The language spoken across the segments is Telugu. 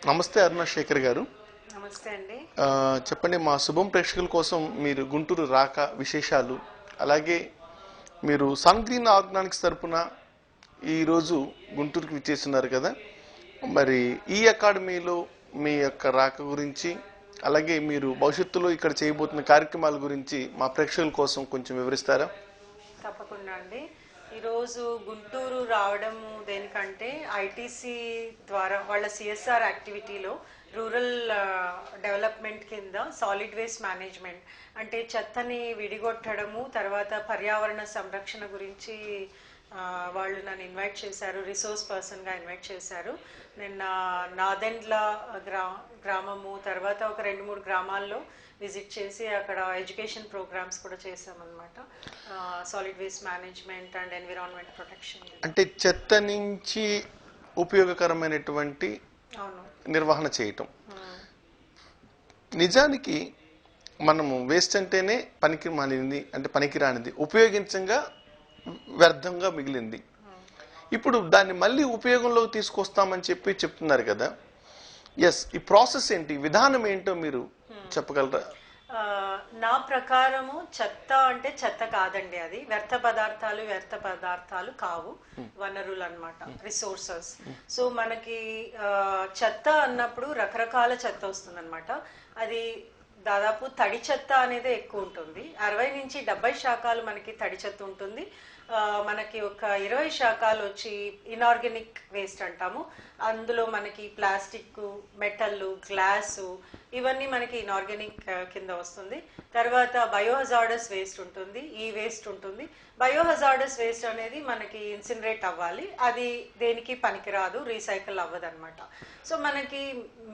నమస్తే అరుణ శేఖర్ గారు. నమస్తే అండి. చెప్పండి, మా శుభం ప్రేక్షకుల కోసం మీరు గుంటూరు రాక విశేషాలు, అలాగే మీరు సన్ గ్రీన్ ఆర్గానిక్స్ తరపున ఈరోజు గుంటూరుకి విచ్చేస్తున్నారు కదా, మరి ఈ అకాడమీలో మీ యొక్క రాక గురించి, అలాగే మీరు భవిష్యత్తులో ఇక్కడ చేయబోతున్న కార్యక్రమాల గురించి మా ప్రేక్షకుల కోసం కొంచెం వివరిస్తారా? తప్పకుండా అండి. ఈరోజు గుంటూరు రావడము దేనికంటే ఐటీసీ ద్వారా వాళ్ళ సిఎస్ఆర్ యాక్టివిటీలో రూరల్ డెవలప్మెంట్ కింద సాలిడ్ వేస్ట్ మేనేజ్మెంట్ అంటే చెత్తని విడిగొట్టడము, తర్వాత పర్యావరణ సంరక్షణ గురించి వాళ్ళు నన్ను ఇన్వైట్ చేశారు, రిసోర్స్ పర్సన్గా ఇన్వైట్ చేశారు. నిన్న నాదెండ్ల గ్రామము, తర్వాత ఒక 2-3 గ్రామాల్లో విజిట్ చేసి అక్కడ ఎడ్యుకేషన్ ప్రోగ్రామ్స్ కూడా చేసామన్నమాట. Solid waste management and environment protection, అంటే చెత్త నుంచి ఉపయోగకరమైనటువంటి నిర్వహణ చేయటం. నిజానికి మనము వేస్ట్ అంటేనే పనికి మాలింది, అంటే పనికిరానిది, ఉపయోగించంగా వ్యర్థంగా మిగిలింది. ఇప్పుడు దాన్ని మళ్ళీ ఉపయోగంలోకి తీసుకొస్తామని చెప్తున్నారు కదా. ఎస్, ఈ ప్రాసెస్ ఏంటి, విధానం ఏంటో మీరు చెప్పగలరా? నా ప్రకారము చెత్త అంటే చెత్త కాదండి, అది వ్యర్థ పదార్థాలు కావు, వనరులు అన్నమాట, రిసోర్సెస్. సో మనకి చెత్త అన్నప్పుడు రకరకాల చెత్త వస్తుంది అనమాట. అది దాదాపు తడి చెత్త అనేది ఎక్కువ ఉంటుంది. 60 నుంచి 70 శాతాలు మనకి తడి చెత్త ఉంటుంది. మనకి ఒక 20 శాతాలు వచ్చి ఇనార్గానిక్ వేస్ట్ అంటాము. అందులో మనకి ప్లాస్టిక్, మెటల్, గ్లాసు ఇవన్నీ మనకి ఇనార్గానిక్ కింద వస్తుంది. తర్వాత బయోహజార్డస్ వేస్ట్ ఉంటుంది, ఈ వేస్ట్ ఉంటుంది. బయోహజార్డస్ వేస్ట్ అనేది మనకి ఇన్సినరేట్ అవ్వాలి, అది దేనికి పనికిరాదు, రీసైకిల్ అవ్వదు అనమాట. సో మనకి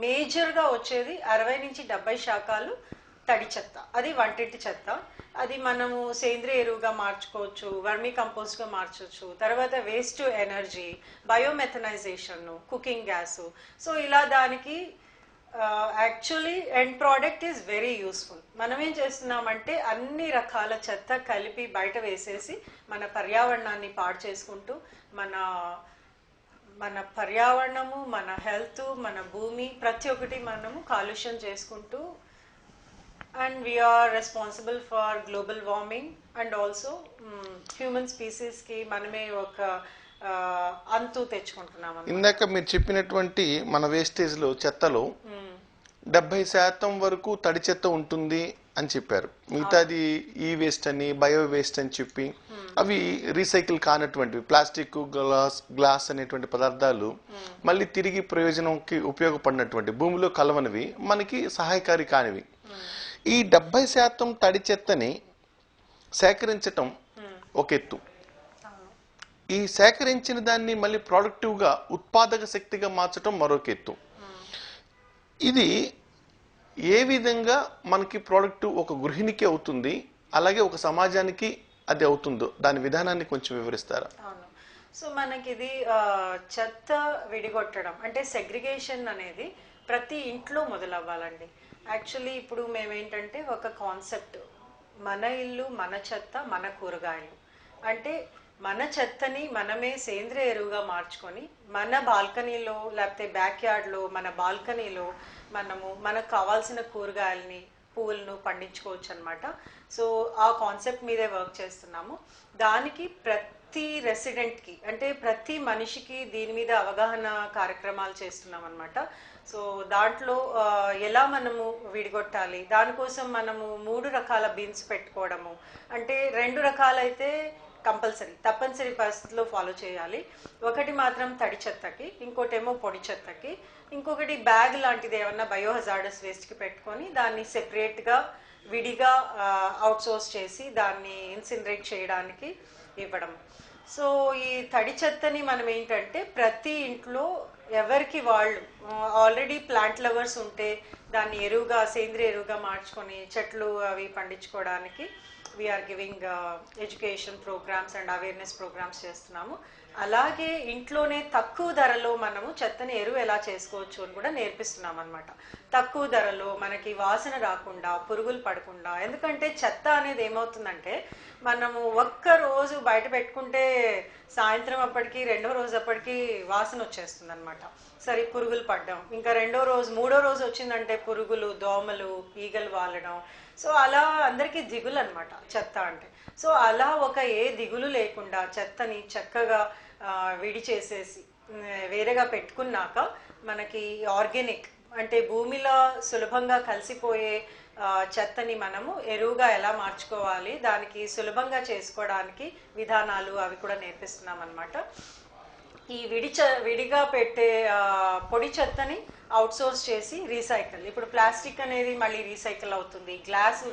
మేజర్గా వచ్చేది 60 నుంచి 70 శాతాలు తడి చెత్త, అది వంటింటి చెత్త. అది మనము సేంద్రియ ఎరువుగా మార్చుకోవచ్చు, వర్మీ కంపోస్ట్గా మార్చవచ్చు. తర్వాత waste to energy, biomethanisation, cooking gas. So ఇలా దానికి actually end product is very useful. మనం ఏం చేస్తున్నామంటే అన్ని రకాల చెత్త కలిపి బయట వేసేసి మన పర్యావరణాన్ని పాడు చేసుకుంటూ మన పర్యావరణము, మన హెల్త్, మన భూమి ప్రతి ఒక్కటి మనము కాలుష్యం చేసుకుంటూ, and we are responsible for global warming and also human species కి మనమే ఒక అంతు తెచ్చుకుంటున్నాం. ఇందాక మీరు చెప్పినటువంటి మన వేస్టేజ్ లో, చెత్తలో 70% వరకు తడి చెత్త ఉంటుంది అని చెప్పారు. మిగతాది ఈ వేస్ట్ అని, బయో వేస్ట్ అని చెప్పి అవి రీసైకిల్ కానటువంటివి, ప్లాస్టిక్, గ్లాస్ అనేటువంటి పదార్థాలు మళ్ళీ తిరిగి ప్రయోజనంకి ఉపయోగపడినటువంటి, భూమిలో కలవనివి, మనకి సహాయకారి కానివి. ఈ 70% తడి చెత్తని సేకరించటం ఒక ఎత్తు, ఈ సేకరించిన దాన్ని మళ్ళీ ప్రొడక్టివ్గా ఉత్పాదక శక్తిగా మార్చడం మరొక ఎత్తు. ఇది ఏ విధంగా మనకి ప్రోడక్ట్ ఒక గృహిణికి అవుతుంది, అలాగే ఒక సమాజానికి అది అవుతుందో దాని విధానాన్ని కొంచెం వివరిస్తారా? సో మనకి ఇది చెత్త విడిగొట్టడం అంటే సెగ్రిగేషన్ అనేది ప్రతి ఇంట్లో మొదలవ్వాలండి. యాక్చువల్లీ ఇప్పుడు మేమేంటంటే ఒక కాన్సెప్ట్, మన ఇల్లు మన చెత్త మన కూరగాయలు, అంటే మన చెత్తని మనమే సేంద్రియ ఎరువుగా మార్చుకొని మన బాల్కనీలో లేకపోతే బ్యాక్ యార్డ్లో, మన బాల్కనీలో మనకు కావాల్సిన కూరగాయలని, పువ్వులను పండించుకోవచ్చు అనమాట. సో ఆ కాన్సెప్ట్ మీదే వర్క్ చేస్తున్నాము. దానికి ప్రతి రెసిడెంట్కి, అంటే ప్రతి మనిషికి దీని మీద అవగాహన కార్యక్రమాలు చేస్తున్నాం అనమాట. సో దాంట్లో ఎలా మనము విడిగొట్టాలి, దానికోసం మనము 3 రకాల బిన్స్ పెట్టుకోవడము, అంటే 2 రకాలైతే తప్పనిసరి పరిస్థితుల్లో ఫాలో చేయాలి. ఒకటి మాత్రం తడి చెత్తకి, ఇంకోటేమో పొడి చెత్తకి, ఇంకొకటి బ్యాగ్ లాంటిది ఏమన్నా బయోహజార్డస్ వేస్ట్కి పెట్టుకొని దాన్ని సెపరేట్గా విడిగా అవుట్సోర్స్ చేసి దాన్ని ఇన్సినరేట్ చేయడానికి ఇవ్వడం. సో ఈ తడి చెత్తని మనం ఏంటంటే ప్రతి ఇంట్లో ఎవరికి వాళ్ళు ఆల్రెడీ ప్లాంట్ లవర్స్ ఉంటే దాన్ని ఎరువుగా, సేంద్రియ ఎరువుగా మార్చుకొని చెట్లు అవి పండించుకోవడానికి we are giving education programmes and awareness programmes చేస్తున్నాము. అలాగే ఇంట్లోనే తక్కువ ధరలో మనము చెత్తని ఎరువు ఎలా చేసుకోవచ్చు అని కూడా నేర్పిస్తున్నాం అనమాట. తక్కువ ధరలో మనకి వాసన రాకుండా పురుగులు పడకుండా. ఎందుకంటే చెత్త అనేది ఏమవుతుందంటే మనము ఒక్క రోజు బయట పెట్టుకుంటే సాయంత్రం అప్పటికి రెండో రోజు అప్పటికి వాసన వచ్చేస్తుంది అనమాట. సరే పురుగులు పడ్డం, ఇంకా రెండో రోజు మూడో రోజు వచ్చిందంటే పురుగులు, దోమలు, ఈగలు వాలడం. సో అలా అందరికీ దిగులు అనమాట చెత్త అంటే. సో అలా ఒక ఏ దిగులు లేకుండా చెత్తని చక్కగా విడి చేసేసి వేరేగా పెట్టుకున్నాక మనకి ఆర్గానిక్ అంటే భూమిలో సులభంగా కలిసిపోయే చెత్తని మనము ఎరువుగా ఎలా మార్చుకోవాలి, దానికి సులభంగా చేసుకోవడానికి విధానాలు అవి కూడా నేర్పిస్తున్నాం అన్నమాట. ఈ విడిగా పెట్టే పొడి చెత్తని అవుట్సోర్స్ చేసి రీసైకిల్, ఇప్పుడు ప్లాస్టిక్ అనేది మళ్ళీ రీసైకిల్ అవుతుంది, గ్లాసు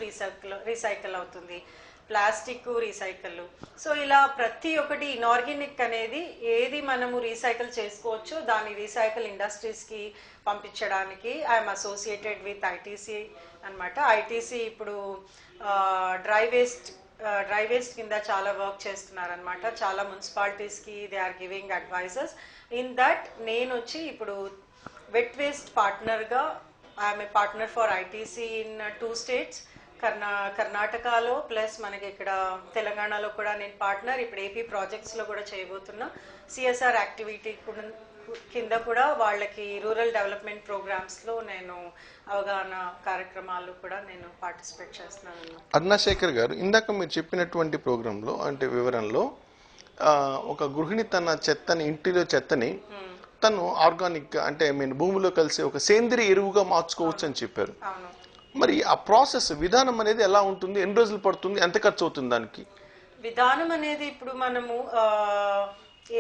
రీసైకిల్ అవుతుంది, ప్లాస్టిక్ రీసైకిల్. సో ఇలా ప్రతి ఒక్కటి ఇన్ఆర్గానిక్ అనేది ఏది మనము రీసైకిల్ చేసుకోవచ్చో దాని రీసైకిల్ ఇండస్ట్రీస్కి పంపించడానికి ఐఎమ్ అసోసియేటెడ్ విత్ ఐటీసీ అనమాట. ఐటీసీ ఇప్పుడు డ్రై వేస్ట్ కింద చాలా వర్క్ చేస్తున్నారనమాట. చాలా మున్సిపాలిటీస్కి they are giving advises in that. నేను వచ్చి ఇప్పుడు వెట్ వేస్ట్ పార్ట్నర్గా I'm a partner for ITC in 2 states, కర్ణాటకలో ప్లస్ మనకి ఇక్కడ తెలంగాణలో కూడా నేను పార్ట్నర్. ఇప్పుడు ఏపీ ప్రాజెక్ట్స్లో కూడా చేయబోతున్నా. సిఎస్ఆర్ యాక్టివిటీ కింద కూడా వాళ్ళకి రూరల్ డెవలప్మెంట్ ప్రోగ్రామ్స్లో నేను అవగాహన కార్యక్రమాలు కూడా నేను పార్టిసిపేట్ చేస్తున్నాను. అరుణాశేఖర్ గారు, ఇందాక మీరు చెప్పినటువంటి ప్రోగ్రాంలో అంటే వివరణలో ఒక గృహిణి తన చెత్తని, ఇంటిలో చెత్తని తను ఆర్గానిక్ అంటే భూమిలో కలిసి ఒక సేంద్రియ ఎరువుగా మార్చుకోవచ్చు అని చెప్పారు. అవును. మరి ఆ ప్రాసెస్ విధానం అనేది ఎలా ఉంటుంది, ఎన్ని రోజులు పడుతుంది, ఎంత ఖర్చు అవుతుంది దానికి? విధానం అనేది ఇప్పుడు మనము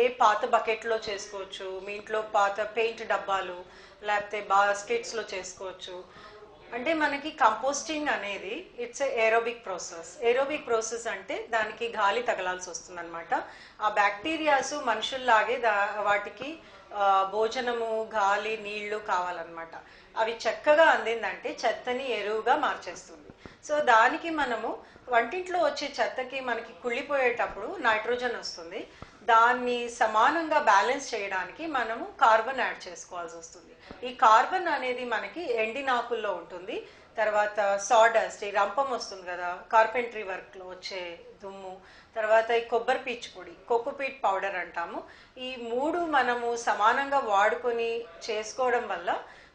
ఏ పాత బకెట్లో చేసుకోవచ్చు, మీ ఇంట్లో పాత పెయింట్ డబ్బాలు లేకపోతే బాస్కెట్స్లో చేసుకోవచ్చు. అంటే మనకి కంపోస్టింగ్ అనేది it's aerobic process. Aerobic process అంటే దానికి గాలి తగలాల్సి వస్తుంది అనమాట. ఆ బ్యాక్టీరియాస్ మనుషుల్లాగే వాటికి భోజనము, గాలి, నీళ్లు కావాలన్నమాట. అవి చక్కగా అందిందంటే చెత్తని ఎరువుగా మార్చేస్తుంది. సో దానికి మనము వంటింట్లో వచ్చే చెత్తకి మనకి కుళ్ళిపోయేటప్పుడు నైట్రోజన్ వస్తుంది. దాన్ని సమానంగా బ్యాలెన్స్ చేయడానికి మనము కార్బన్ యాడ్ చేసుకోవాల్సి వస్తుంది. ఈ కార్బన్ అనేది మనకి ఎండినాకుల్లో ఉంటుంది. తర్వాత సాడస్ట్, ఈ రంపం వస్తుంది కదా కార్పెంటరీ వర్క్లో వచ్చే దుమ్ము, తర్వాత ఈ కొబ్బరి పీచు పొడి, కోకోపీట్ పౌడర్ అంటాము. ఈ 3 మనము సమానంగా వాడుకొని చేసుకోవడం వల్ల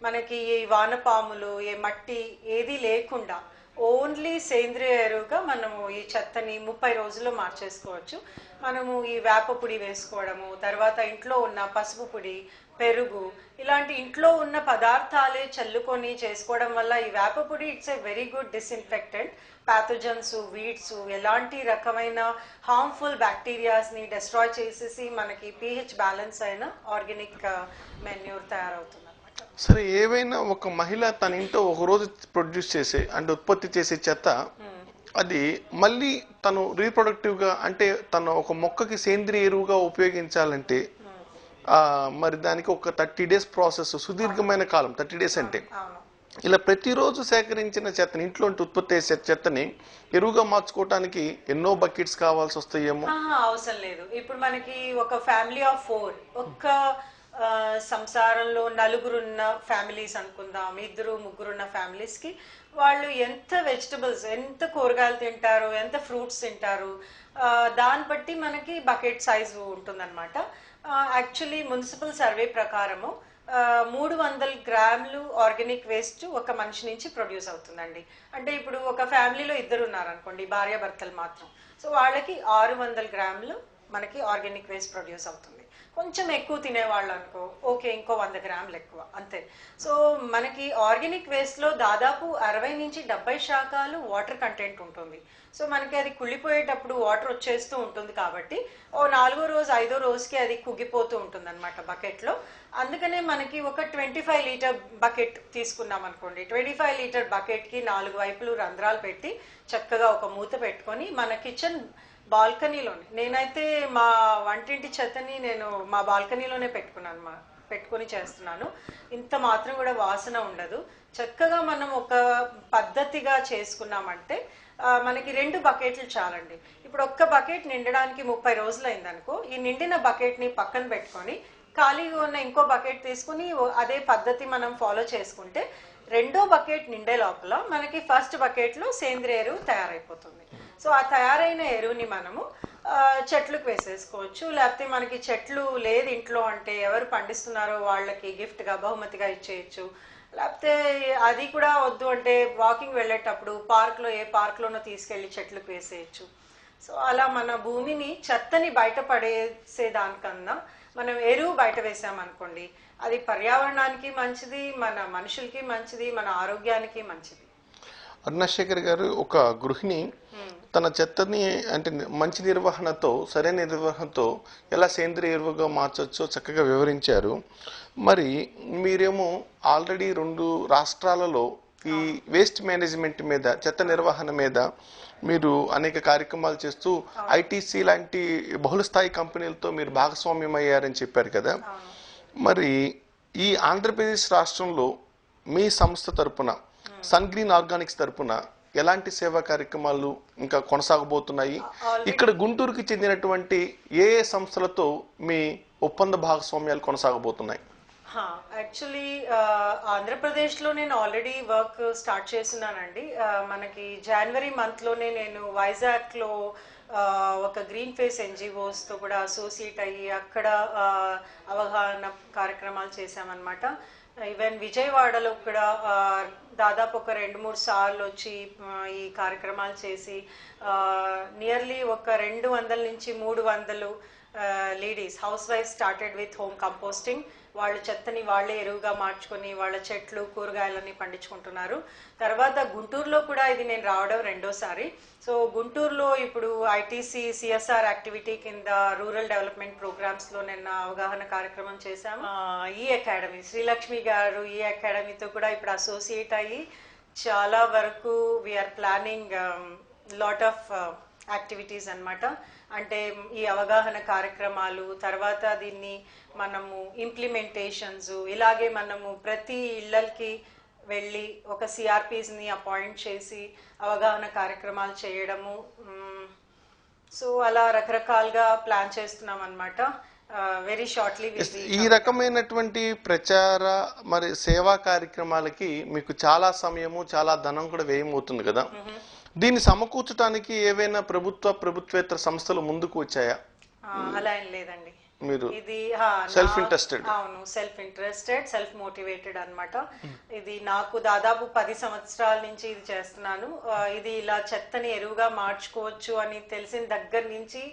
మనకి ఈ వానపాములు, ఏ మట్టి ఏది లేకుండా ఓన్లీ సేంద్రియ ఎరువుగా మనము ఈ చెత్తని 30 రోజుల్లో మార్చేసుకోవచ్చు. మనము ఈ వేప పొడి వేసుకోవడము, తర్వాత ఇంట్లో ఉన్న పసుపు పొడి, పెరుగు, ఇలాంటి ఇంట్లో ఉన్న పదార్థాలే చల్లుకొని చేసుకోవడం వల్ల ఈ వేప పొడి it's a very good disinfectant. Pathogens, weeds, ఎలాంటి రకమైన హార్మ్ఫుల్ బ్యాక్టీరియాస్ని డెస్ట్రాయ్ చేసేసి మనకి pH బ్యాలెన్స్ అయిన ఆర్గానిక్ మెన్యూర్ తయారవుతుంది. సరే, ఏవైనా ఒక మహిళ తన ఇంట్లో ఒక రోజు ప్రొడ్యూస్ చేసే అంటే ఉత్పత్తి చేసే చెత్త అది మళ్ళీ తను రీప్రొడక్టివ్ గా అంటే తను ఒక మొక్కకి సేంద్రియ ఎరువుగా ఉపయోగించాలంటే మరి దానికి ఒక 30 days ప్రాసెస్, సుదీర్ఘమైన కాలం 30 days అంటే. ఇలా ప్రతిరోజు సేకరించిన చెత్తని, ఇంట్లో ఉత్పత్తి చేసే చెత్తని ఎరువుగా మార్చుకోవడానికి ఎన్నో బకెట్స్ కావాల్సి వస్తాయేమో. అవసరం లేదు. ఇప్పుడు మనకి ఒక ఫ్యామిలీ ఆఫ్ 4, ఒక్క సంసారంలో 4 ఉన్న ఫ్యామిలీస్ అనుకుందాం, 2, 3 ఉన్న ఫ్యామిలీస్ కి వాళ్ళు ఎంత వెజిటబుల్స్, ఎంత కూరగాయలు తింటారు, ఎంత ఫ్రూట్స్ తింటారు, దాన్ని బట్టి మనకి బకెట్ సైజు ఉంటుందన్నమాట. యాక్చువల్లీ మున్సిపల్ సర్వే ప్రకారము 300 grams ఆర్గానిక్ వేస్ట్ ఒక మనిషి నుంచి ప్రొడ్యూస్ అవుతుందండి. అంటే ఇప్పుడు ఒక ఫ్యామిలీలో 2 ఉన్నారనుకోండి, భార్యాభర్తలు మాత్రం, సో వాళ్ళకి 600 grams మనకి ఆర్గానిక్ వేస్ట్ ప్రొడ్యూస్ అవుతుంది. కొంచెం ఎక్కువ తినేవాళ్ళు అనుకో ఓకే, ఇంకో 100 grams ఎక్కువ, అంతే. సో మనకి ఆర్గానిక్ వేస్ట్లో దాదాపు 60 నుంచి 70% వాటర్ కంటెంట్ ఉంటుంది. సో మనకి అది కుళ్ళిపోయేటప్పుడు వాటర్ వచ్చేస్తూ ఉంటుంది కాబట్టి 4వ రోజు 5వ రోజుకి అది కుగ్గిపోతూ ఉంటుంది అనమాట బకెట్లో. అందుకనే మనకి ఒక 25 లీటర్ బకెట్ తీసుకున్నాం అనుకోండి, 25 లీటర్ బకెట్కి 4 వైపులు రంధ్రాలు పెట్టి చక్కగా ఒక మూత పెట్టుకొని మన కిచెన్ బాల్కనీలోనే, నేనైతే మా వంటింటి చెత్తని నేను మా బాల్కనీలోనే పెట్టుకొని చేస్తున్నాను. ఇంత మాత్రం కూడా వాసన ఉండదు. చక్కగా మనం ఒక పద్ధతిగా చేసుకున్నామంటే మనకి 2 బకెట్లు చాలండి. ఇప్పుడు ఒక్క బకెట్ నిండడానికి 30 రోజులు అయిందనుకో, ఈ నిండిన బకెట్ని పక్కన పెట్టుకొని ఖాళీగా ఉన్న ఇంకో బకెట్ తీసుకుని అదే పద్ధతి మనం ఫాలో చేసుకుంటే రెండో బకెట్ నిండే లోపల మనకి ఫస్ట్ బకెట్ లో సేంద్రియ ఎరువు తయారైపోతుంది. సో ఆ తయారైన ఎరువుని మనము చెట్లకు వేసేసుకోవచ్చు. లేకపోతే మనకి చెట్లు లేదు ఇంట్లో అంటే ఎవరు పండిస్తున్నారో వాళ్ళకి గిఫ్ట్ గా బహుమతిగా ఇచ్చేయచ్చు. లేకపోతే అది కూడా వద్దు అంటే వాకింగ్ వెళ్ళేటప్పుడు ఏ పార్క్ లోనో తీసుకెళ్లి చెట్లకు వేసేయచ్చు. సో అలా మన భూమిని చెత్తని బయటపడేసే దానికన్నా మనం ఎరువు బయట వేసామనుకోండి, అది పర్యావరణానికి మంచిది, మన మనుషులకి మంచిది, మన ఆరోగ్యానికి మంచిది. అరుణశేఖర్ గారు, ఒక గృహిణి తన చెత్తని అంటే మంచి నిర్వహణతో, సరైన నిర్వహణతో ఎలా సేంద్రియ ఎరువుగా మార్చొచ్చో చక్కగా వివరించారు. మరి మీరేమో ఆల్రెడీ 2 రాష్ట్రాలలో ఈ వేస్ట్ మేనేజ్మెంట్ మీద, చెత్త నిర్వహణ మీద మీరు అనేక కార్యక్రమాలు చేస్తూ ఐటీసీ లాంటి బహుళస్థాయి కంపెనీలతో మీరు భాగస్వామ్యం అయ్యారని చెప్పారు కదా. మరి ఈ ఆంధ్రప్రదేశ్ రాష్ట్రంలో మీ సంస్థ తరపున, సన్ గ్రీన్ ఆర్గానిక్స్ తరపున ఎలాంటి సేవా కార్యక్రమాలు ఇంకా కొనసాగబోతున్నాయి? ఇక్కడ గుంటూరుకి చెందినటువంటి ఏ సంస్థలతో మీ ఒప్పంద భాగస్వామ్యాలు కొనసాగబోతున్నాయి? యాక్చువల్లీ ఆంధ్రప్రదేశ్ లో నేను ఆల్రెడీ వర్క్ స్టార్ట్ చేస్తున్నానండి. మనకి జనవరి మంత్ లోనే నేను వైజాగ్ లో ఒక గ్రీన్ ఫేస్ ఎన్జిఓస్ తో కూడా అసోసియేట్ అయ్యి అక్కడ అవగాహన కార్యక్రమాలు చేశామన్నమాట. ఈవెన్ విజయవాడలో కూడా దాదాపు ఒక 2-3 సార్లు వచ్చి ఈ కార్యక్రమాలు చేసి నియర్లీ ఒక 200 నుంచి 300 ladies house wife started with home composting. వాళ్ళు చెత్తని వాళ్ళే ఎరువుగా మార్చుకొని వాళ్ళ చెట్లు కూరగాయలన్నీ పండించుకుంటున్నారు. తర్వాత గుంటూరులో కూడా ఇది నేను రావడం రెండోసారి. సో గుంటూరులో ఇప్పుడు ఐటీసీ సిఎస్ఆర్ యాక్టివిటీ కింద రూరల్ డెవలప్మెంట్ ప్రోగ్రామ్స్ లో నిన్న అవగాహన కార్యక్రమం చేశాము. ఈ అకాడమీ శ్రీలక్ష్మి గారు ఈ అకాడమీతో కూడా ఇప్పుడు అసోసియేట్ అయ్యి చాలా వరకు we are planning lot of activities అన్నమాట. అంటే ఈ అవగాహన కార్యక్రమాలు, తర్వాత దీన్ని మనము ఇంప్లిమెంటేషన్స్, ఇలాగే మనము ప్రతి ఇళ్ళకి వెళ్ళి ఒక సిఆర్పిస్ ని అపాయింట్ చేసి అవగాహన కార్యక్రమాలు చేయడము. సో అలా రకరకాలుగా ప్లాన్ చేస్తున్నాం అన్నమాట. వెరీ షార్ట్లీ ఈ రకమైనటువంటి ప్రచార మరి సేవా కార్యక్రమాలకి మీకు చాలా సమయము, చాలా ధనం కూడా వ్యయమవుతుంది కదా. దీన్ని సమకూర్చడానికి ఏవైనా ప్రభుత్వేతర సంస్థలు ముందుకు వచ్చాయా? అలా ఏం లేదండి. మీరు ఇది సెల్ఫ్ ఇంట్రెస్టెడ్? అవును, సెల్ఫ్ ఇంట్రెస్టెడ్, సెల్ఫ్ మోటివేటెడ్ అన్నమాట. ఇది నాకు దాదాపు 10 సంవత్సరాల నుంచి ఇది చేస్తున్నాను. ఇది ఇలా చెత్తని ఎరువుగా మార్చుకోవచ్చు అని తెలిసిన దగ్గర నుంచి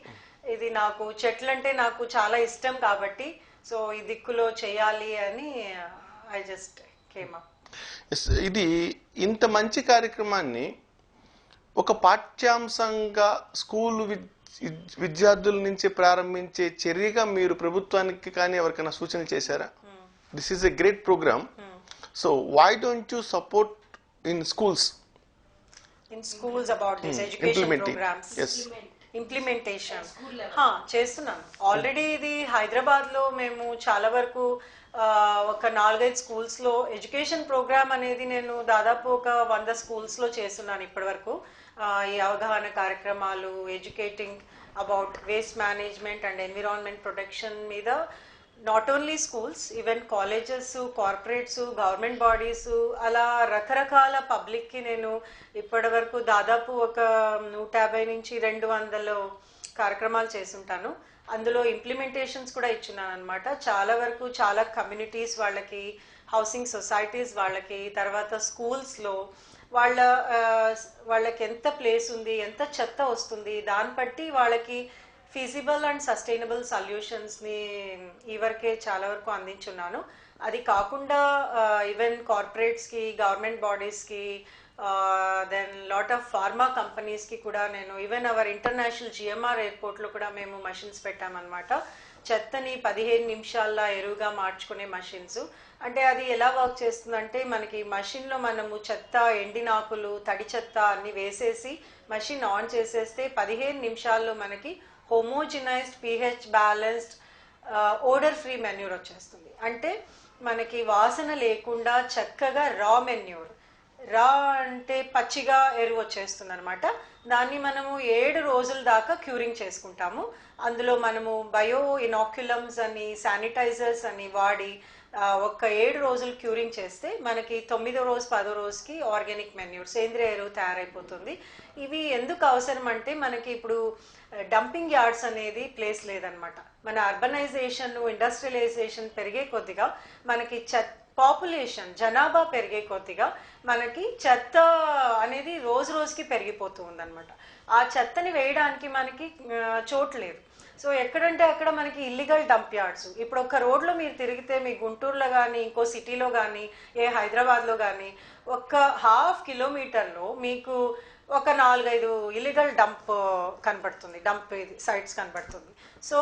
ఇది నాకు చెట్లంటే నాకు చాలా ఇష్టం కాబట్టి సో ఈ దిక్కులో చేయాలి అని ఐ జస్ట్ కేమ్ అప్. ఇది ఇంత మంచి కార్యక్రమాన్ని ఒక పాఠ్యాంశంగా స్కూల్ విద్యార్థుల నుంచి ప్రారంభించే చర్యగా మీరు ప్రభుత్వానికి కానీ ఎవరికైనా సూచన చేశారా? This is a great programme, so why don't you support in schools about this education programmes? Implementation చేస్తున్నాను ఆల్రెడీ. ఇది హైదరాబాద్ లో మేము చాలా వరకు ఒక 4-5 స్కూల్స్ లో ఎడ్యుకేషన్ ప్రోగ్రామ్ అనేది నేను దాదాపు ఒక 100 స్కూల్స్ లో చేస్తున్నాను ఇప్పటి వరకు. ఈ అవగాహన కార్యక్రమాలు, educating about waste management and environment protection మీద not only schools, even colleges, corporates, government bodies, అలా రకరకాల పబ్లిక్ కి నేను ఇప్పటి వరకు దాదాపు ఒక 150 నుంచి 200 కార్యక్రమాలు చేస్తుంటాను. అందులో ఇంప్లిమెంటేషన్స్ కూడా ఇచ్చున్నాను అనమాట. చాలా వరకు చాలా కమ్యూనిటీస్ వాళ్ళకి, హౌసింగ్ సొసైటీస్ వాళ్ళకి, తర్వాత స్కూల్స్ లో వాళ్ళకి ఎంత ప్లేస్ ఉంది, ఎంత చెత్త వస్తుంది, దాన్ని బట్టి వాళ్ళకి ఫీజిబుల్ అండ్ సస్టైనబుల్ సొల్యూషన్స్ ని ఈ వరకే చాలా వరకు అందించున్నాను. అది కాకుండా ఈవెన్ కార్పొరేట్స్ కి, గవర్నమెంట్ బాడీస్ కి, then lot of pharma companies కి కూడా నేను even our international GMR airport లో కూడా మేము మషిన్స్ పెట్టామన్నమాట. చెత్తని 15 నిమిషాల్లో ఎరువుగా మార్చుకునే మషిన్స్. అంటే అది ఎలా వర్క్ చేస్తుందంటే మనకి మషిన్ లో మనము చెత్త, ఎండినాకులు, తడి చెత్త అన్ని వేసేసి మషిన్ ఆన్ చేసేస్తే 15 నిమిషాల్లో మనకి homogenised, pH balanced, odour free manure వచ్చేస్తుంది. అంటే మనకి వాసన లేకుండా చక్కగా రా మెన్యూర్, రా అంటే పచ్చిగా ఎరువు వచ్చేస్తుంది అనమాట. దాన్ని మనము 7 రోజుల దాకా క్యూరింగ్ చేసుకుంటాము. అందులో మనము బయో ఇనాక్యులమ్స్ అని శానిటైజర్స్ అని వాడి ఒక 7 రోజులు క్యూరింగ్ చేస్తే మనకి 9వ రోజు 10వ రోజుకి ఆర్గానిక్ మెన్యూర్ సేంద్రియ ఎరువు తయారైపోతుంది. ఇవి ఎందుకు అవసరం అంటే మనకి ఇప్పుడు డంపింగ్ యార్డ్స్ అనేది ప్లేస్ లేదనమాట. మన అర్బనైజేషన్ ఇండస్ట్రియలైజేషన్ పెరిగే కొద్దిగా మనకి పాపులేషన్ జనాభా పెరిగే కొద్దిగా మనకి చెత్త అనేది రోజు రోజుకి పెరిగిపోతూ ఉందన్నమాట. ఆ చెత్తని వేయడానికి మనకి చోటు లేదు. సో ఎక్కడంటే అక్కడ మనకి ఇల్లీగల్ డంప్ యార్డ్స్. ఇప్పుడు ఒక రోడ్లో మీరు తిరిగితే మీ గుంటూరులో కానీ ఇంకో సిటీలో కానీ హైదరాబాద్లో కానీ ఒక 1/2 కిలోమీటర్లో మీకు ఒక 4-5 ఇల్లీగల్ డంప్ కనపడుతుంది, డంప్ సైట్స్ కనపడుతుంది. సో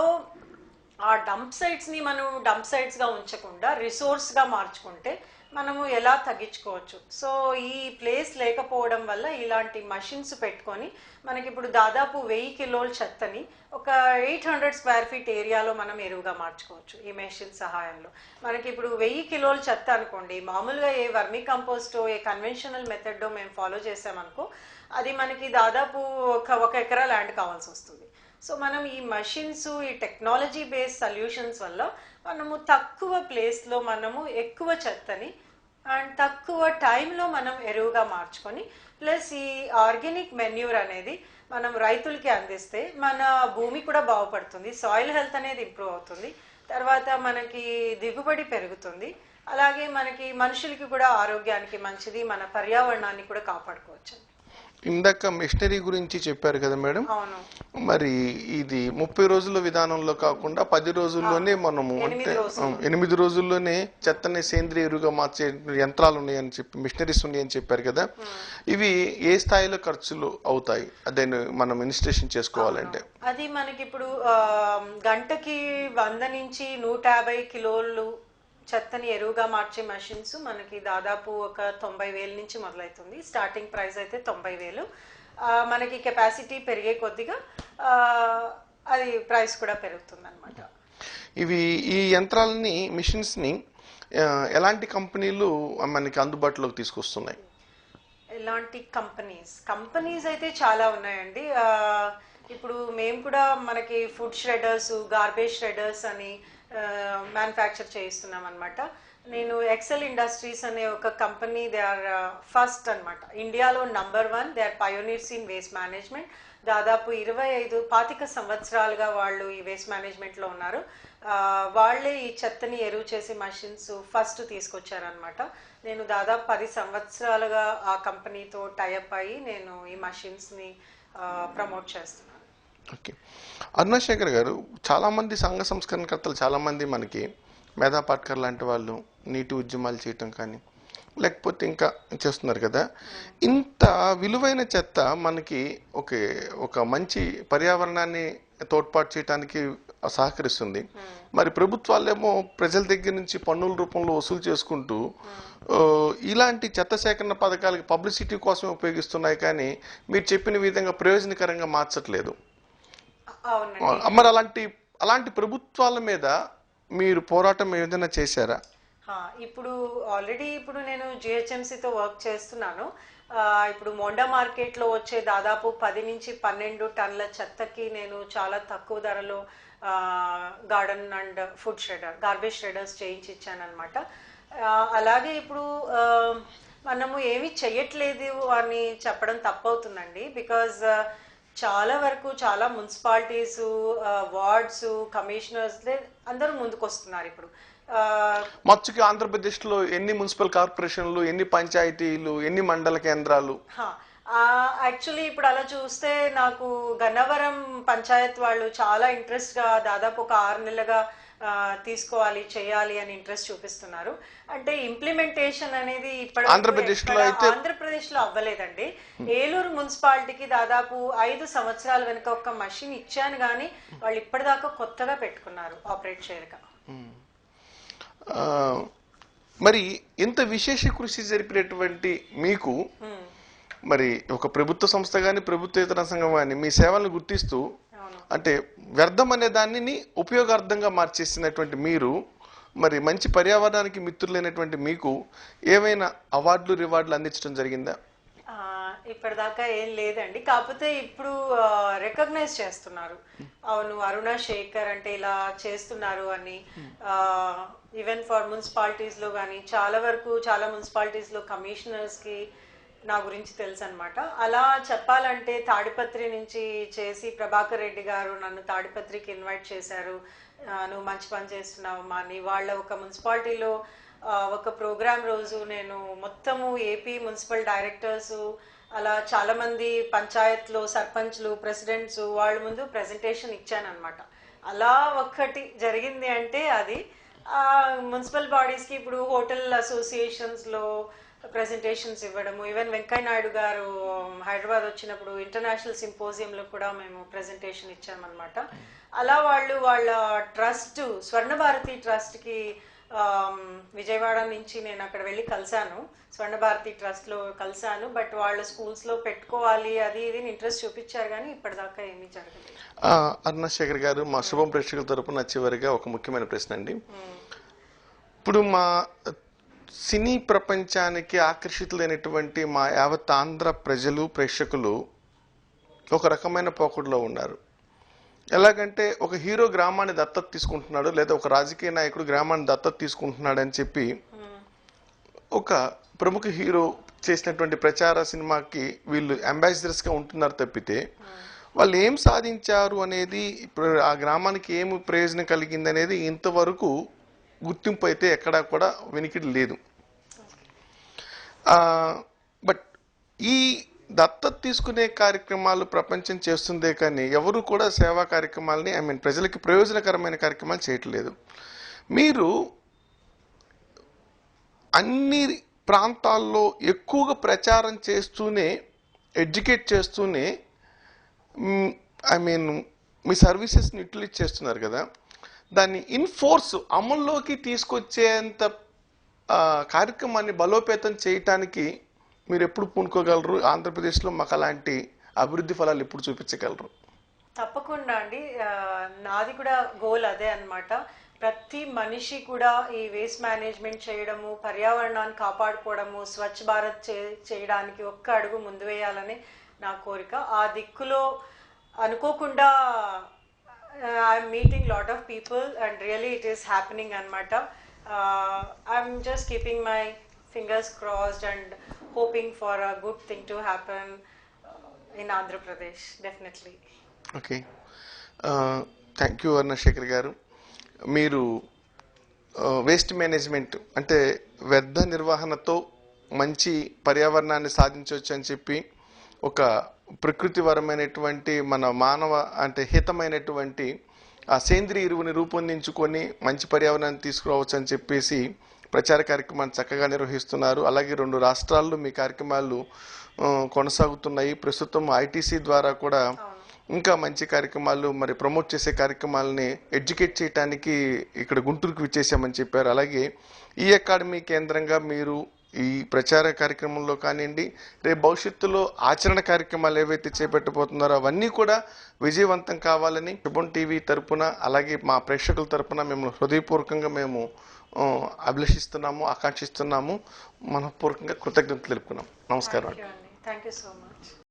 ఆ డంప్ సైట్స్ని మనం డంప్ సైట్స్గా ఉంచకుండా రిసోర్స్గా మార్చుకుంటే మనము ఎలా తగ్గించుకోవచ్చు. సో ఈ ప్లేస్ లేకపోవడం వల్ల ఇలాంటి మషిన్స్ పెట్టుకొని మనకి ఇప్పుడు దాదాపు 1000 కిలోల చెత్తని ఒక 800 స్క్వేర్ ఫీట్ ఏరియాలో మనం ఎరువుగా మార్చుకోవచ్చు ఈ మెషిన్ సహాయంలో. మనకి ఇప్పుడు 1000 కిలోల చెత్త అనుకోండి, మామూలుగా వర్మీ కంపోస్టో కన్వెన్షనల్ మెథడ్డో మేము ఫాలో చేసామనుకో అది మనకి దాదాపు ఒక ఎకరా ల్యాండ్ కావాల్సి వస్తుంది. సో మనం ఈ మషిన్స్ ఈ టెక్నాలజీ బేస్డ్ సొల్యూషన్స్ వల్ల మనము తక్కువ ప్లేస్లో మనము ఎక్కువ చెత్తని అండ్ తక్కువ టైంలో మనం ఎరువుగా మార్చుకొని ప్లస్ ఈ ఆర్గానిక్ మెన్యూర్ అనేది మనం రైతులకి అందిస్తే మన భూమి కూడా బాగుపడుతుంది, సాయిల్ హెల్త్ అనేది ఇంప్రూవ్ అవుతుంది, తర్వాత మనకి దిగుబడి పెరుగుతుంది, అలాగే మనకి మనుషులకి కూడా ఆరోగ్యానికి మంచిది, మన పర్యావరణాన్ని కూడా కాపాడుకోవచ్చు. ఇందాక మిషనరీ గురించి చెప్పారు కదా మేడం. అవును. మరి ఇది 30 రోజుల విధానంలో కాకుండా 10 రోజుల్లోనే మనము అంటే 8 రోజుల్లోనే చెత్తని సేంద్రియ ఎరువుగా మార్చే యంత్రాలు ఉన్నాయని చెప్పి మిషనరీస్ ఉన్నాయని చెప్పారు కదా. ఇవి ఏ స్థాయిలో ఖర్చులు అవుతాయి అదే మనం ఇన్స్టలేషన్ చేసుకోవాలంటే? అది మనకి ఇప్పుడు గంటకి 100 నుంచి 150 కిలోలు చెత్తని ఎరువుగా మార్చే మెషిన్స్ మనకి దాదాపు ఒక 90,000 నుంచి మొదలవుతుంది. స్టార్టింగ్ ప్రైస్ అయితే 90,000. మనకి కెపాసిటీ పెరిగే కొద్దిగా అది ప్రైస్ కూడా పెరుగుతుంది అనమాట. ఈ యంత్రాలని మిషన్స్ని ఎలాంటి కంపెనీలు మనకి అందుబాటులోకి తీసుకొస్తున్నాయి? ఎలాంటి కంపెనీస్ అయితే చాలా ఉన్నాయండి. ఇప్పుడు మేము కూడా మనకి ఫుడ్ ష్రెడర్స్ గార్బేజ్ ష్రెడర్స్ అని మ్యానుఫ్యాక్చర్ చేయిస్తున్నాం అనమాట. నేను ఎక్సెల్ ఇండస్ట్రీస్ అనే ఒక కంపెనీ, దే ఆర్ ఫస్ట్ అనమాట ఇండియాలో number 1. They are pioneers in waste management. దాదాపు 25 సంవత్సరాలుగా వాళ్ళు ఈ వేస్ట్ మేనేజ్మెంట్లో ఉన్నారు. వాళ్ళే ఈ చెత్తని ఎరువు చేసే మషిన్స్ ఫస్ట్ తీసుకొచ్చారనమాట. నేను దాదాపు 10 సంవత్సరాలుగా ఆ కంపెనీతో టైఅప్ అయ్యి నేను ఈ మషిన్స్ని ప్రమోట్ చేస్తున్నాను. ఓకే, అరుణశేఖర్ గారు, చాలామంది సంఘ సంస్కరణకర్తలు చాలామంది మనకి మేధా పాట్కర్ లాంటి వాళ్ళు నీటి ఉద్యమాలు చేయటం కానీ లేకపోతే ఇంకా చేస్తున్నారు కదా. ఇంత విలువైన చెత్త మనకి ఒక మంచి పర్యావరణాన్ని తోడ్పాటు చేయడానికి సహకరిస్తుంది. మరి ప్రభుత్వాలేమో ప్రజల దగ్గర నుంచి పన్నుల రూపంలో వసూలు చేసుకుంటూ ఇలాంటి చెత్త సేకరణ పథకాలకి పబ్లిసిటీ కోసం ఉపయోగిస్తున్నాయి, కానీ మీరు చెప్పిన విధంగా ప్రయోజనకరంగా మార్చట్లేదు. మరి అలాంటి ప్రభుత్వాల మీద మీరు పోరాటం ఏదైనా చేశారా? ఇప్పుడు ఆల్రెడీ నేను జిహెచ్ఎంసీతో వర్క్ చేస్తున్నాను. ఇప్పుడు మోండా మార్కెట్లో వచ్చే దాదాపు 10 నుంచి 12 టన్నుల చెత్తకి నేను చాలా తక్కువ ధరలో గార్డెన్ అండ్ ఫుడ్ గార్బేజ్ ష్రెడర్స్ చేయించి ఇచ్చానమాట. అలాగే ఇప్పుడు మనము ఏమి చెయ్యట్లేదు అని చెప్పడం తప్పవుతుందండి. బికాజ్ చాలా వరకు చాలా మున్సిపాలిటీస్, వార్డ్స్, కమిషనర్స్ అందరూ ముందుకు వస్తున్నారు. ఇప్పుడు మచ్చుకి ఆంధ్రప్రదేశ్లో ఎన్ని మున్సిపల్ కార్పొరేషన్లు, ఎన్ని పంచాయతీలు, ఎన్ని మండల కేంద్రాలు? యాక్చువల్లీ ఇప్పుడు అలా చూస్తే నాకు గన్నవరం పంచాయత్ వాళ్ళు చాలా ఇంట్రెస్ట్గా దాదాపు ఒక 6 నెలలుగా తీసుకోవాలి చేయాలి అని ఇంట్రెస్ట్ చూపిస్తున్నారు. అంటే ఇంప్లిమెంటేషన్ అనేది ఇప్పుడు ఆంధ్రప్రదేశ్లో అవ్వలేదండి. ఏలూరు మున్సిపాలిటీకి దాదాపు 5 సంవత్సరాల వెనుక ఒక మషిన్ ఇచ్చాను, కానీ వాళ్ళు ఇప్పటిదాకా కొత్తగా పెట్టుకున్నారు ఆపరేట్ చేయగా. మరి ఎంత విశేష కృషి జరిపినటువంటి మీకు మరి ఒక ప్రభుత్వ సంస్థ కానీ ప్రభుత్వేతర సంఘం కానీ మీ సేవలను గుర్తిస్తూ అంటే వ్యర్థం అనే దానిని ఉపయోగార్థంగా మార్చేసినటువంటి మీరు మరి మంచి పర్యావరణానికి మిత్రులైనటువంటి మీకు ఏవైనా అవార్డులు రివార్డులు అందించడం జరిగిందా? ఇప్పటిదాకా ఏం లేదండి, కాకపోతే ఇప్పుడు రికగ్నైజ్ చేస్తున్నారు. అవును, అరుణ శేఖర్ అంటే ఇలా చేస్తున్నారు అని. ఈవెన్ ఫర్ మున్సిపాలిటీస్ లో కానీ చాలా వరకు చాలా మున్సిపాలిటీస్ లో కమిషనర్స్ కి నా గురించి తెలుసు అనమాట. అలా చెప్పాలంటే తాడిపత్రి నుంచి చేసి ప్రభాకర్ రెడ్డి గారు నన్ను తాడిపత్రికి ఇన్వైట్ చేశారు. నువ్వు మంచి పని చేస్తున్నావమ్మా అని. వాళ్ళ ఒక మున్సిపాలిటీలో ఒక ప్రోగ్రామ్ రోజు నేను మొత్తము ఏపీ మున్సిపల్ డైరెక్టర్స్, అలా చాలా మంది పంచాయత్లో సర్పంచ్లు, ప్రెసిడెంట్స్ వాళ్ళ ముందు ప్రెజెంటేషన్ ఇచ్చాను అనమాట. అలా ఒక్కటి జరిగింది అంటే అది మున్సిపల్ బాడీస్కి ఇప్పుడు హోటల్ అసోసియేషన్స్లో ప్రెజెంటేషన్స్ ఇవ్వడము. ఈవెన్ వెంకయ్య నాయుడు గారు హైదరాబాద్ వచ్చినప్పుడు ఇంటర్నేషనల్ సింపోజియంలో కూడా మేము ప్రెజెంటేషన్ ఇచ్చామన్నమాట. అలా వాళ్ళు వాళ్ళ ట్రస్ట్ స్వర్ణ భారతి ట్రస్ట్కి విజయవాడ నుంచి నేను అక్కడ వెళ్ళి కలిశాను, స్వర్ణ భారతి ట్రస్ట్లో కలిశాను. బట్ వాళ్ళ స్కూల్స్లో పెట్టుకోవాలి అది ఇది ఇంట్రెస్ట్ చూపించారు, కానీ ఇప్పటిదాకా ఏమీ జరగలేదు. అరుణ శేఖర్ గారు, మా శుభం ప్రేక్షకుల తరపున చివరిగా ఒక ముఖ్యమైన ప్రశ్న అండి. ఇప్పుడు మా సినీ ప్రపంచానికి ఆకర్షితులైనటువంటి మా యావత్ ఆంధ్ర ప్రజలు, ప్రేక్షకులు ఒక రకమైన పోకడలో ఉన్నారు. ఎలాగంటే ఒక హీరో గ్రామాన్ని దత్తత తీసుకుంటున్నాడు, లేదా ఒక రాజకీయ నాయకుడు గ్రామాన్ని దత్తత తీసుకుంటున్నాడు అని చెప్పి ఒక ప్రముఖ హీరో చేసినటువంటి ప్రచార సినిమాకి వీళ్ళు అంబాసిడర్స్ గా ఉంటున్నారు తప్పితే వాళ్ళు ఏం సాధించారు అనేది, ఆ గ్రామానికి ఏమి ప్రయోజనం కలిగింది అనేది ఇంతవరకు గుర్తింపు అయితే ఎక్కడా కూడా వెనికిడి లేదు. బట్ ఈ దత్తత తీసుకునే కార్యక్రమాలు ప్రపంచం చేస్తుందే కానీ ఎవరు కూడా సేవా కార్యక్రమాలని ప్రజలకి ప్రయోజనకరమైన కార్యక్రమాలు చేయట్లేదు. మీరు అన్ని ప్రాంతాల్లో ఎక్కువగా ప్రచారం చేస్తూనే, ఎడ్యుకేట్ చేస్తూనే మీ సర్వీసెస్ని యూటిలైజ్ చేస్తున్నారు కదా, దాన్ని ఇన్ఫోర్స్ అమల్లోకి తీసుకొచ్చేంత కార్యక్రమాన్ని బలోపేతం చేయటానికి మీరు ఎప్పుడు పూనుకోగలరు? ఆంధ్రప్రదేశ్లో మాకు అలాంటి అభివృద్ధి ఫలాలు ఎప్పుడు చూపించగలరు? తప్పకుండా అండి, నాది కూడా గోల్ అదే అన్నమాట. ప్రతి మనిషి కూడా ఈ వేస్ట్ మేనేజ్మెంట్ చేయడము, పర్యావరణాన్ని కాపాడుకోవడము, స్వచ్ఛ భారత్ చేయడానికి ఒక్క అడుగు ముందు వేయాలని నా కోరిక. ఆ దిక్కులో అనుకోకుండా I'm meeting lot of people and really it is happening అనమాట. I'm just keeping my fingers crossed and hoping for a good thing to happen in Andhra Pradesh, definitely. Okay. Thank you, Aruna Shekhar garu. మీరు వేస్ట్ మేనేజ్మెంట్ అంటే వ్యర్థ నిర్వహణతో మంచి పర్యావరణాన్ని సాధించవచ్చు అని చెప్పి, ఒక ప్రకృతివరమైనటువంటి మన మానవ అంటే హితమైనటువంటి ఆ సేంద్రియ ఎరువుని రూపొందించుకొని మంచి పర్యావరణాన్ని తీసుకురావచ్చు అని చెప్పేసి ప్రచార కార్యక్రమాన్ని చక్కగా నిర్వహిస్తున్నారు. అలాగే 2 రాష్ట్రాల్లో మీ కార్యక్రమాలు కొనసాగుతున్నాయి. ప్రస్తుతం ఐటీసీ ద్వారా కూడా ఇంకా మంచి కార్యక్రమాలు మరి ప్రమోట్ చేసే కార్యక్రమాలని ఎడ్యుకేట్ చేయడానికి ఇక్కడ గుంటూరుకు విచ్చేసామని చెప్పారు. అలాగే ఈ అకాడమీ కేంద్రంగా మీరు ఈ ప్రచార కార్యక్రమంలో కానివ్వండి, రేపు భవిష్యత్తులో ఆచరణ కార్యక్రమాలు ఏవైతే చేపట్టబోతున్నారో అవన్నీ కూడా విజయవంతం కావాలని శుభం టీవీ తరపున, అలాగే మా ప్రేక్షకుల తరపున మేము హృదయపూర్వకంగా మేము అభిలషిస్తున్నాము, ఆకాంక్షిస్తున్నాము, మనపూర్వకంగా కృతజ్ఞతలు తెలుపుకున్నాం. నమస్కారం. Thank you so much.